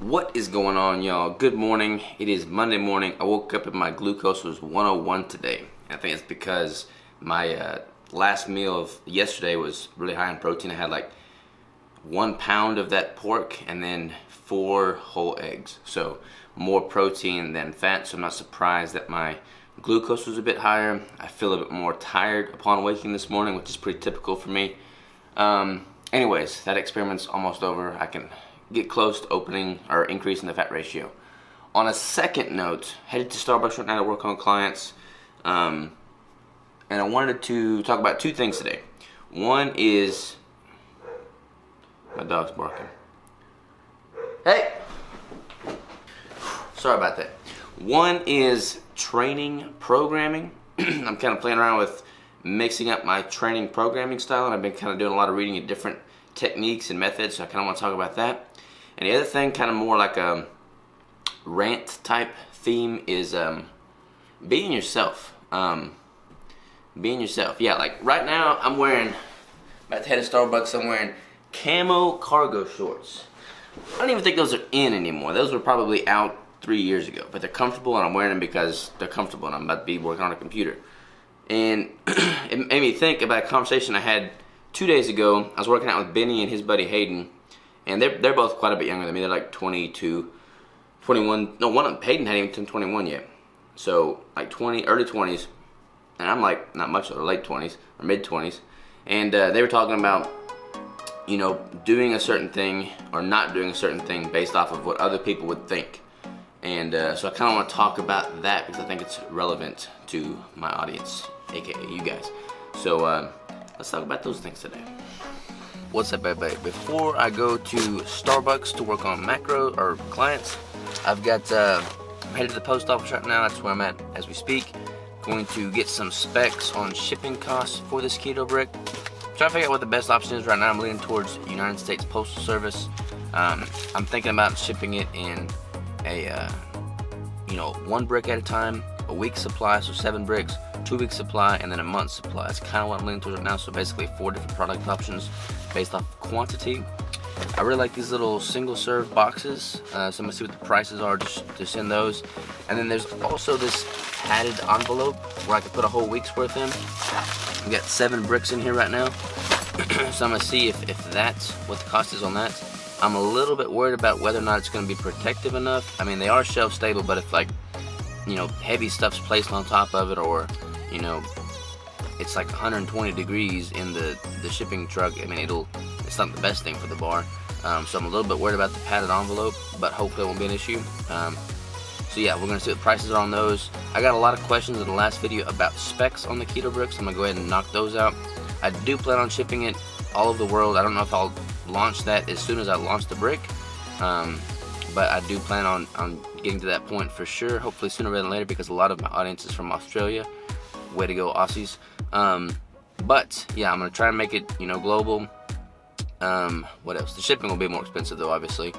What is going on, y'all? Good morning. It is Monday morning. I woke up and my glucose was 101 today. I think it's because my last meal of yesterday was really high in protein. I had like 1 pound of that pork and then 4 whole eggs. So more protein than fat, so I'm not surprised that my glucose was a bit higher. I feel a bit more tired upon waking this morning, which is pretty typical for me. Anyways, that experiment's almost over. I can get close to opening or increasing the fat ratio. On a second note, headed to Starbucks right now to work on clients, and I wanted to talk about 2 things today. One is my dog's barking. Hey! Sorry about that. One is training programming. I'm kind of playing around with mixing up my training programming style, and I've been kind of doing a lot of reading of different techniques and methods, so I kind of want to talk about that. And the other thing, kind of more like a rant type theme, is being yourself. Being yourself. Yeah, like right now I'm about to head to Starbucks, I'm wearing camo cargo shorts. I don't even think those are in anymore. Those were probably out 3 years ago, but they're comfortable and I'm wearing them because they're comfortable and I'm about to be working on a computer. And it made me think about a conversation I had 2 days ago. I was working out with Benny and his buddy Hayden, and they're both quite a bit younger than me. They're like 22, 21. No, one of them, Hayden, hadn't even turned 21 yet. So like early 20s, and I'm like not much older, late 20s or mid 20s. And they were talking about, you know, doing a certain thing or not doing a certain thing based off of what other people would think. And so I kind of want to talk about that because I think it's relevant to my audience, aka you guys. So let's talk about those things today. What's up, everybody? Before I go to Starbucks to work on macro or clients, I've got I'm headed to the post office right now. That's where I'm at as we speak. Going to get some specs on shipping costs for this keto brick. Trying to figure out what the best option is right now. I'm leaning towards United States Postal Service. I'm thinking about shipping it in a 1 brick at a time, a week's supply, so 7 bricks, 2 weeks supply, and then a month's supply. That's kind of what I'm leaning towards right now. So basically 4 different product options based off quantity. I really like these little single serve boxes, so I'm gonna see what the prices are to send those. And then there's also this padded envelope where I can put a whole week's worth in. We got 7 bricks in here right now, so I'm gonna see if that's what the cost is on that. I'm a little bit worried about whether or not it's going to be protective enough. I mean, they are shelf stable, but if like, heavy stuff's placed on top of it, or, it's like 120 degrees in the shipping truck, I mean, it's not the best thing for the bar. So I'm a little bit worried about the padded envelope, but hopefully it won't be an issue. So yeah, we're going to see what prices are on those. I got a lot of questions in the last video about specs on the keto bricks. I'm going to go ahead and knock those out. I do plan on shipping it all over the world. I don't know if I'll launch that as soon as I launch the brick, but I do plan on getting to that point for sure, hopefully sooner rather than later, because a lot of my audience is from Australia. Way to go, Aussies. But yeah, I'm gonna try and make it global. What else? The shipping will be more expensive though, obviously.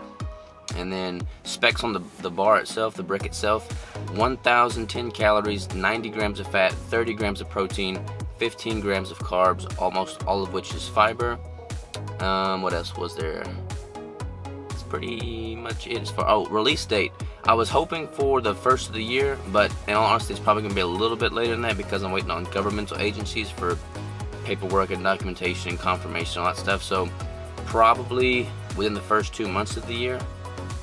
And then specs on the bar itself, the brick itself: 1,010 calories, 90 grams of fat, 30 grams of protein, 15 grams of carbs, almost all of which is fiber. What else was there? That's pretty much it. As far release date, I was hoping for the first of the year, but in all honesty, it's probably gonna be a little bit later than that because I'm waiting on governmental agencies for paperwork and documentation and confirmation, all that stuff. So probably within the first 2 months of the year.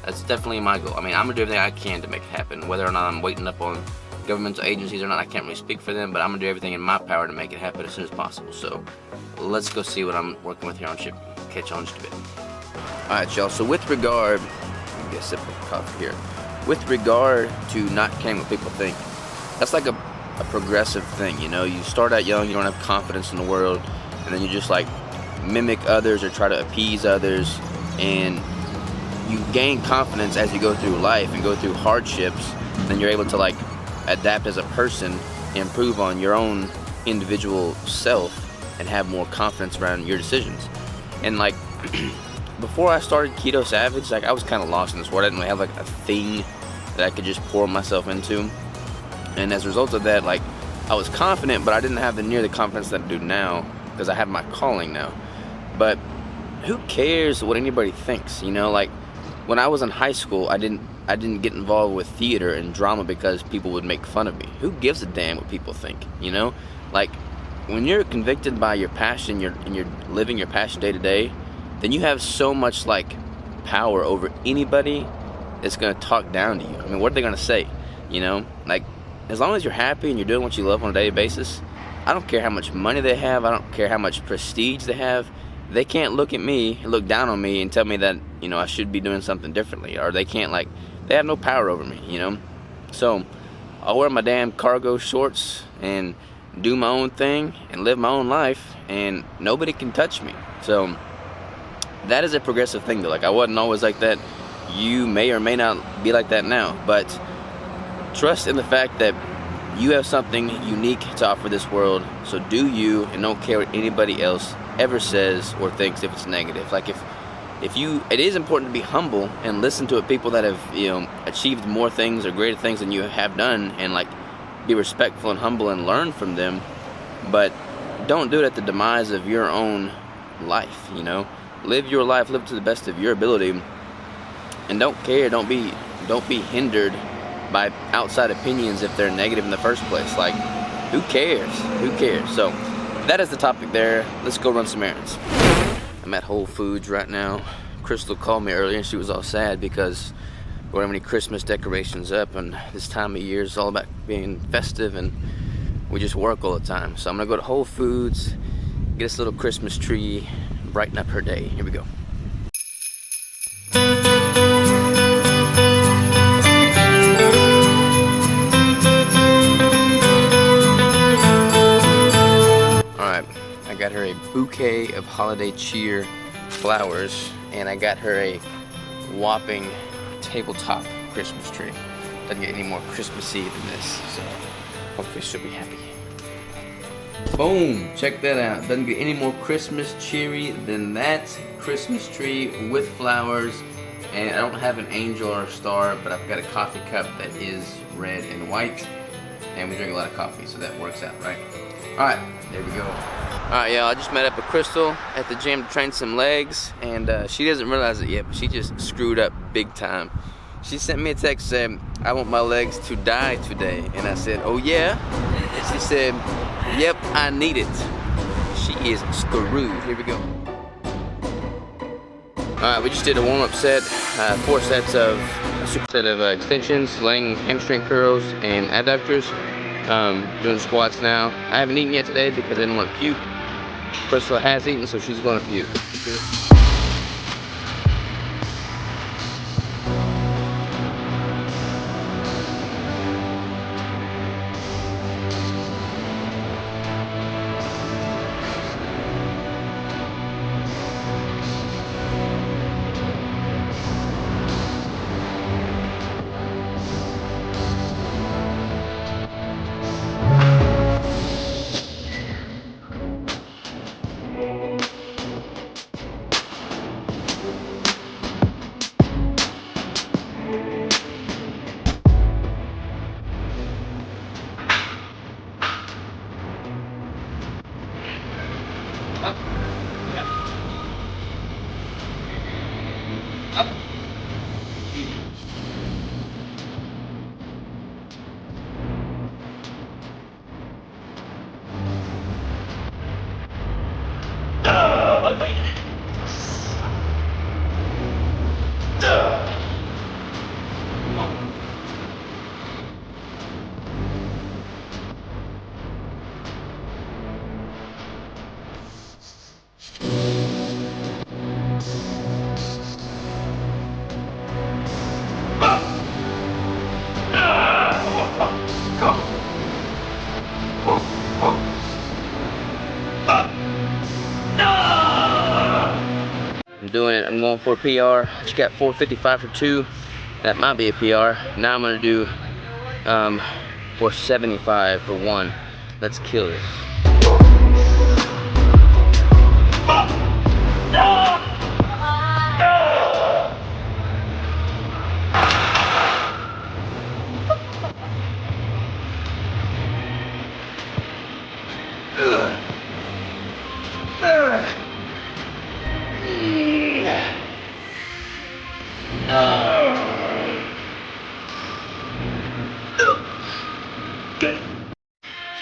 That's definitely my goal. I mean, I'm gonna do everything I can to make it happen. Whether or not I'm waiting up on governmental agencies or not, I can't really speak for them, but I'm gonna do everything in my power to make it happen as soon as possible. So let's go see what I'm working with here on shipping. Catch on just a bit. Alright, y'all, so with regard, let me get a sip of coffee here. With regard to not caring what people think, that's like a progressive thing, you start out young, you don't have confidence in the world, and then you just like mimic others or try to appease others, and you gain confidence as you go through life and go through hardships. Then you're able to like adapt as a person, improve on your own individual self, and have more confidence around your decisions. And like before I started Keto Savage, like I was kind of lost in this world. I didn't really have like a thing that I could just pour myself into. And as a result of that, like I was confident, but I didn't have near the confidence that I do now because I have my calling now. But who cares what anybody thinks? Like when I was in high school, I didn't get involved with theater and drama because people would make fun of me. Who gives a damn what people think, you know? Like, when you're convicted by your passion, and you're living your passion day to day, then you have so much like power over anybody that's gonna talk down to you. I mean, what are they gonna say? You know, like, as long as you're happy and you're doing what you love on a daily basis, I don't care how much money they have. I don't care how much prestige they have. They can't look at me, look down on me, and tell me that, you know, I should be doing something differently, or they can't, like, they have no power over me, you know. So I'll wear my damn cargo shorts and do my own thing and live my own life, and nobody can touch me. So that is a progressive thing, though. Like, I wasn't always like that. You may or may not be like that now, but trust in the fact that you have something unique to offer this world. So do you, and don't care what anybody else ever says or thinks if it's negative. Like, if you, it is important to be humble and listen to people that have, you know, achieved more things or greater things than you have done, and like be respectful and humble and learn from them, but don't do it at the demise of your own life. You know, live your life, live to the best of your ability, and don't care, don't be hindered by outside opinions if they're negative in the first place. Like, who cares? So that is the topic there. Let's go run some errands. I'm at Whole Foods right now. Crystal called me earlier and she was all sad because we don't have any Christmas decorations up, and this time of year is all about being festive and we just work all the time. So I'm gonna go to Whole Foods, get this little Christmas tree, brighten up her day. Here we go. I got her a bouquet of holiday cheer flowers, and I got her a whopping tabletop Christmas tree. Doesn't get any more Christmassy than this, so hopefully she'll be happy. Boom! Check that out. Doesn't get any more Christmas cheery than that Christmas tree with flowers. And I don't have an angel or a star, but I've got a coffee cup that is red and white, and we drink a lot of coffee, so that works out, right? Alright, there we go. Alright, y'all, I just met up with Crystal at the gym to train some legs, and she doesn't realize it yet, but she just screwed up big time. She sent me a text saying, I want my legs to die today, and I said, oh yeah? And she said, yep, I need it. She is screwed. Here we go. Alright, we just did a warm-up set, 4 sets of a super set of extensions, laying hamstring curls, and adductors. Doing squats now. I haven't eaten yet today because I didn't want to puke. Crystal has eaten, so she's going to puke. I'm doing it. I'm going for a PR. She got 455 for 2. That might be a PR. Now I'm gonna do 475 for 1. Let's kill it.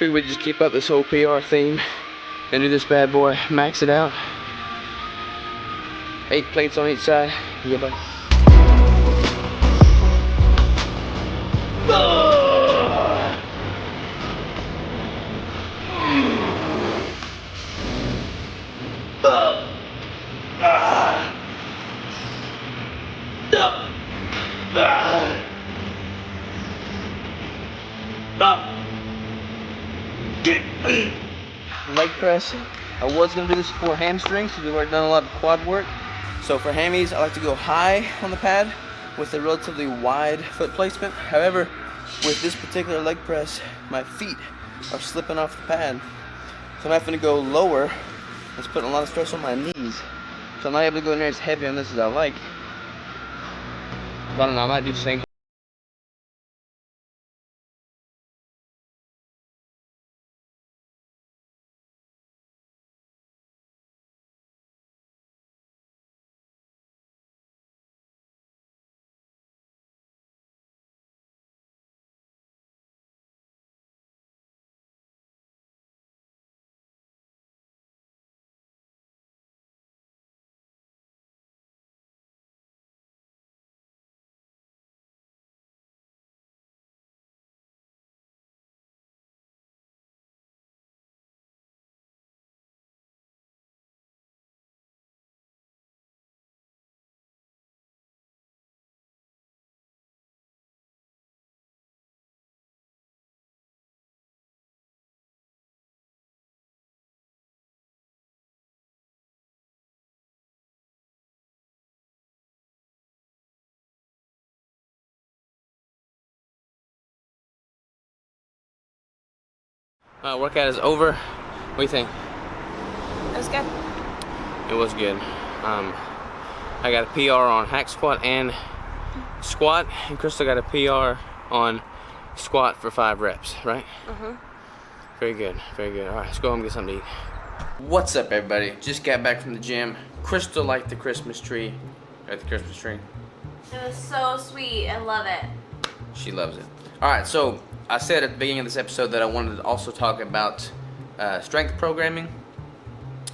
Figured we'd just keep up this whole PR theme and do this bad boy, max it out. 8 plates on each side. Yeah, buddy. Leg press. I was going to do this for hamstrings because we've already done a lot of quad work. So for hammies, I like to go high on the pad with a relatively wide foot placement. However, with this particular leg press, my feet are slipping off the pad. So I'm having to go lower. It's putting a lot of stress on my knees. So I'm not able to go near as heavy on this as I like. But I don't know, I might do the same. Workout is over. What do you think? It was good. It was good. I got a PR on hack squat and squat, and Crystal got a PR on squat for 5 reps, right? Very good, very good. All right, let's go home and get something to eat. What's up, everybody? Just got back from the gym. Crystal liked the Christmas tree. Right, the Christmas tree. It was so sweet. I love it. She loves it. All right, so I said at the beginning of this episode that I wanted to also talk about strength programming.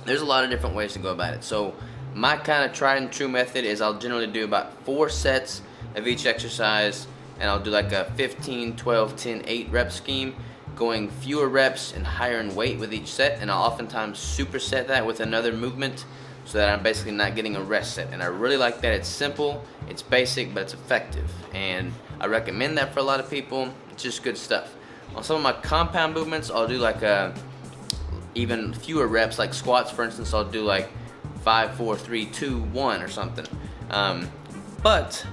There's a lot of different ways to go about it. So my kind of tried and true method is I'll generally do about 4 sets of each exercise, and I'll do like a 15, 12, 10, 8 rep scheme, going fewer reps and higher in weight with each set, and I'll oftentimes superset that with another movement so that I'm basically not getting a rest set. And I really like that. It's simple, it's basic, but it's effective, and I recommend that for a lot of people. It's just good stuff. On some of my compound movements, I'll do like even fewer reps, like squats, for instance. I'll do like 5, 4, 3, 2, 1 or something. But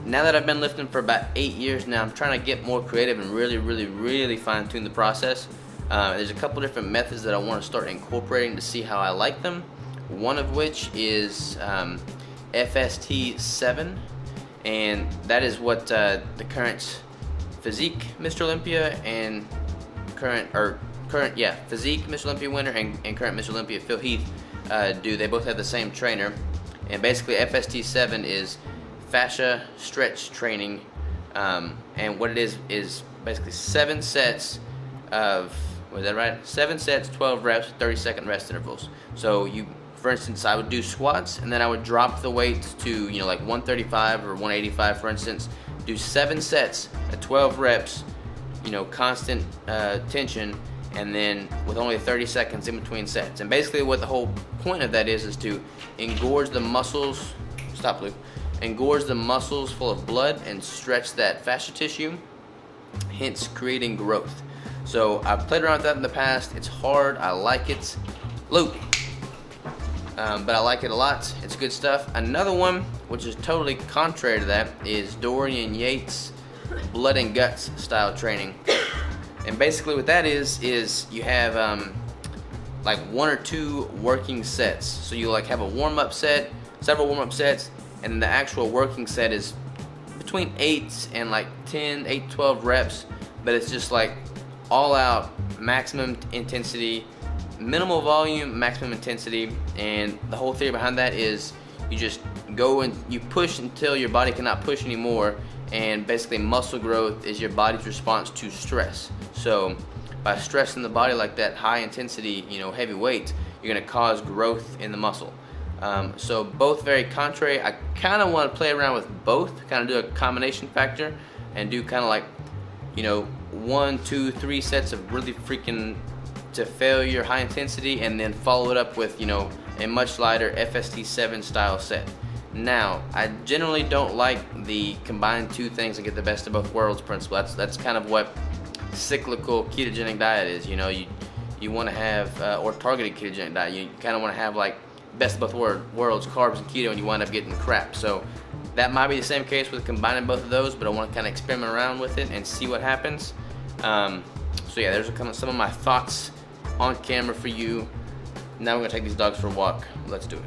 now that I've been lifting for about 8 years now, I'm trying to get more creative and really fine-tune the process. There's a couple different methods that I want to start incorporating to see how I like them. One of which is FST7, and that is what the current Physique Mr. Olympia and Physique Mr. Olympia winner and current Mr. Olympia Phil Heath do. They both have the same trainer, and basically FST7 is fascia stretch training, and what it is basically 7 sets of, was that right? 7 sets, 12 reps, 30-second rest intervals. So you, for instance, I would do squats, and then I would drop the weight to, like 135 or 185, for instance. Do 7 sets at 12 reps, constant tension, and then with only 30 seconds in between sets. And basically what the whole point of that is to engorge the muscles, engorge the muscles full of blood and stretch that fascia tissue, hence creating growth. So I've played around with that in the past. It's hard, I like it. Luke. But I like it a lot. It's good stuff. Another one, which is totally contrary to that, is Dorian Yates' blood and guts style training. And basically what that is you have like 1 or 2 working sets. So you like have a warm-up set, several warm-up sets, and the actual working set is between 8 and like 10, 8 to 12 reps, but it's just like all out maximum intensity, minimal volume, maximum intensity. And the whole theory behind that is you just go and you push until your body cannot push anymore, and basically muscle growth is your body's response to stress. So by stressing the body like that, high intensity, heavy weight, you're going to cause growth in the muscle. So both very contrary. I kind of want to play around with both, kind of do a combination factor and do kind of like, 1, 2, 3 sets of really freaking to failure high intensity, and then follow it up with, a much lighter FST7 style set. Now, I generally don't like the combine two things and get the best of both worlds principle. That's kind of what cyclical ketogenic diet is. You want to have, or targeted ketogenic diet, you kind of want to have like best of both worlds, carbs and keto, and you wind up getting crap. So that might be the same case with combining both of those, but I want to kind of experiment around with it and see what happens. So yeah, there's some of my thoughts on camera for you. Now we're going to take these dogs for a walk. Let's do it.